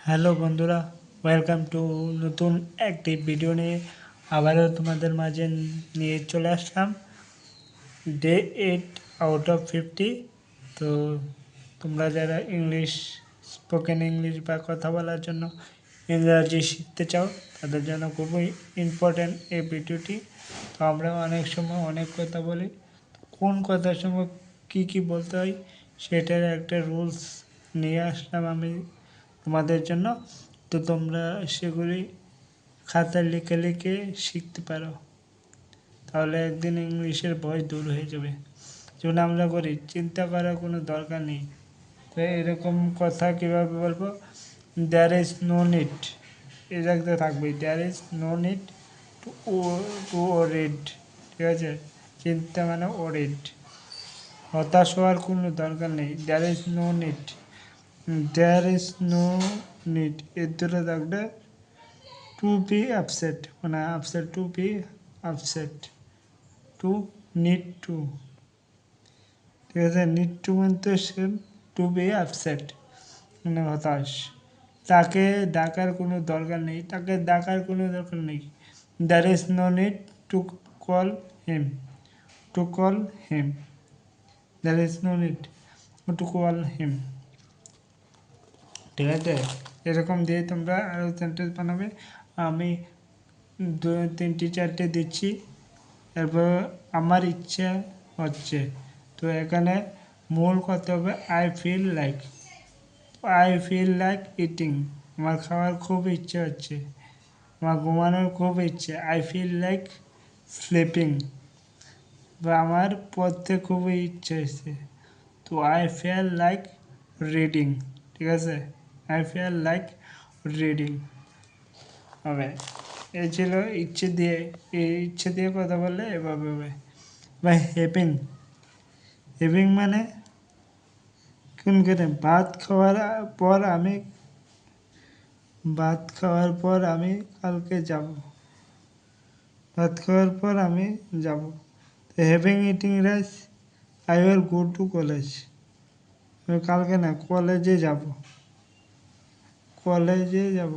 Hello বন্ধুরা, welcome to নতুন একটি ভিডিও নিয়ে আবারও তোমাদের মাঝে নিয়ে চলে আসলাম। Day 8 out of 50। তো তোমরা যারা স্পোকেন ইংলিশ বা কথা বলার জন্য ইংরাজি শিখতে চাও তাদের জন্য খুবই ইম্পর্ট্যান্ট এই ভিডিওটি। তো আমরা অনেক সময় অনেক কথা বলি, কোন কথার সময় কী বলতে হয় সেটার একটা রুলস নিয়ে আসলাম আমি তোমাদের জন্য। তো তোমরা সেগুলি খাতায় লিখে লিখে শিখতে পারো, তাহলে একদিন ইংলিশের ভয় দূর হয়ে যাবে। যেমন আমরা করি, চিন্তা করার কোনো দরকার নেই। তো এরকম কথা কীভাবে বলবো? দ্যার ইজ নো নিড, এটা থাকবে, there is no need to to worried. ঠিক আছে, চিন্তা মানে ওরিড, হতাশ হওয়ার কোনো দরকার নেই। There is no need, there is no need এর দুটো থাকবে টু বি আপসেট, মানে upset, to be upset, to need to. ঠিক আছে, নিড টু মানে সেম, টু বি আপসেট মানে হতাশ। তাকে ডাকার কোনো দরকার নেই, তাকে ডাকার কোনো দরকার নেই। There is no need to call him, to call him, there is no need to call him. ঠিক আছে, এরকম দিয়ে তোমরা আরও সেন্টেন্স বানাবে। আমি তিনটি চারটে দিচ্ছি, এরপর আমার ইচ্ছা হচ্ছে। তো এখানে মূল কথা হবে আই ফিল লাইক ইটিং, আমার খাওয়ার খুব ইচ্ছে হচ্ছে, আমার ঘুমানোর খুব ইচ্ছে। আই ফিল লাইক স্লিপিং, বা আমার পড়তে খুবই ইচ্ছে হচ্ছে। তো আই ফিল লাইক রিডিং। ঠিক আছে, আই ফিল লাইক রিডিং হবে। এই ছিল ইচ্ছে দিয়ে, এই ইচ্ছে দিয়ে কথা বললে এভাবে হবে। বা হেভিং, হেভিং মানে কোন করে? ভাত খাওয়ার পর আমি কালকে যাব, ভাত খাওয়ার পর আমি যাব। তো having eating rice I will go to college, আমি কালকে না কলেজে যাব, কলেজে যাব,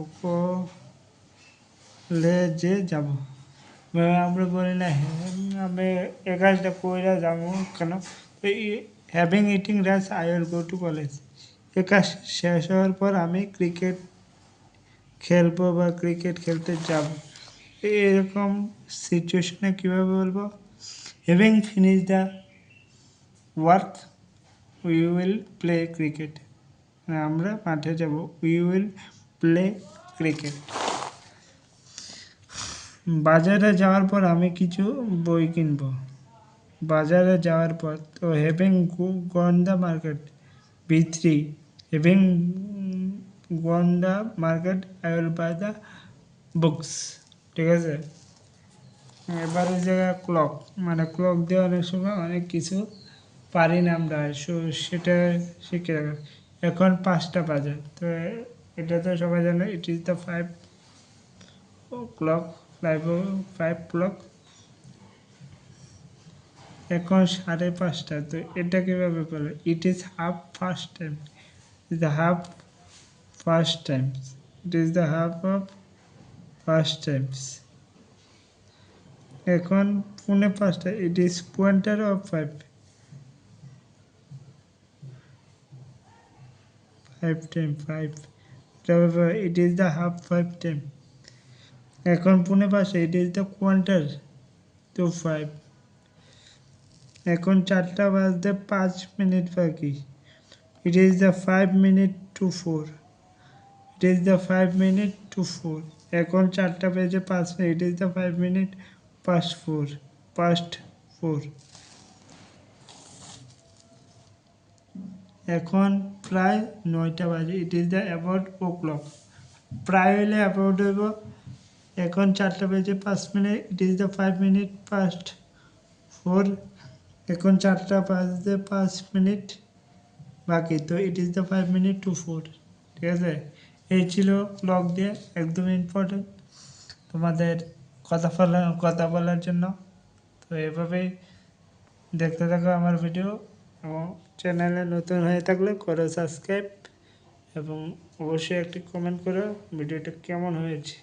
কলেজে যাব। আমরা বলি না আমি এ কাজটা কইরা যাবো কেন? এই having eating rice I will go to college, এ কাজ শেষ হওয়ার পর আমি ক্রিকেট খেলবো বা ক্রিকেট খেলতে যাব। এরকম সিচুয়েশনে কীভাবে বলবো? Having finish the work we will play cricket, আমরা মাঠে যাব, উই উইল প্লে ক্রিকেট। বাজারে যাওয়ার পর আমি কিছু বই কিনব, বাজারে যাওয়ার পর। তো having gone the market, B3, having gone the market I will buy the books. ঠিক আছে, এবারে জায়গায় ক্লক, মানে ক্লক দিয়ে অনেক সময় অনেক কিছু পারি না আমরা, সেটা শিখে রাখা। এখন 5টা বাজে, তো এটা তো সবাই জানে, ইট ইজ দ্য 5 o'clock, 5 o'clock। এখন 5:30, তো এটা কীভাবে বলে? It is half first time, is the half first Times, it is the half of first Times. এখন 4:45, it is quarter of 5, 5 time 5, it is the half 5 time. এখন 4:45, ইট is the quarter to 5। এখন 4টা বাজতে 5 minute বাকি, ইট is the 5 minute to 4, it is the 5 minute to 4। এখন 4টা বেজে 5 minute, it is the 5 minute past 4, past 4। এখন প্রায় 9টা বাজে, ইট ইজ দ্য অ্যাবাউট o'clock, প্রায় হলে অ্যাবাউট হইব। এখন 4টা বেজে 5 minute, it is the 5 minute past 4। এখন 4টা বাজতে 5 মিনিট বাকি, তো it is the 5 minute to 4। ঠিক আছে, এই ছিল ক্লক দিয়ে, একদম ইম্পর্টেন্ট তোমাদের কথা বলার জন্য। তো এভাবেই দেখতে থাকো আমার ভিডিও, এবং চ্যানেলে নতুন হয়ে থাকলে করো সাবস্ক্রাইব, এবং অবশ্যই একটি কমেন্ট করো ভিডিওটা কেমন হয়েছে।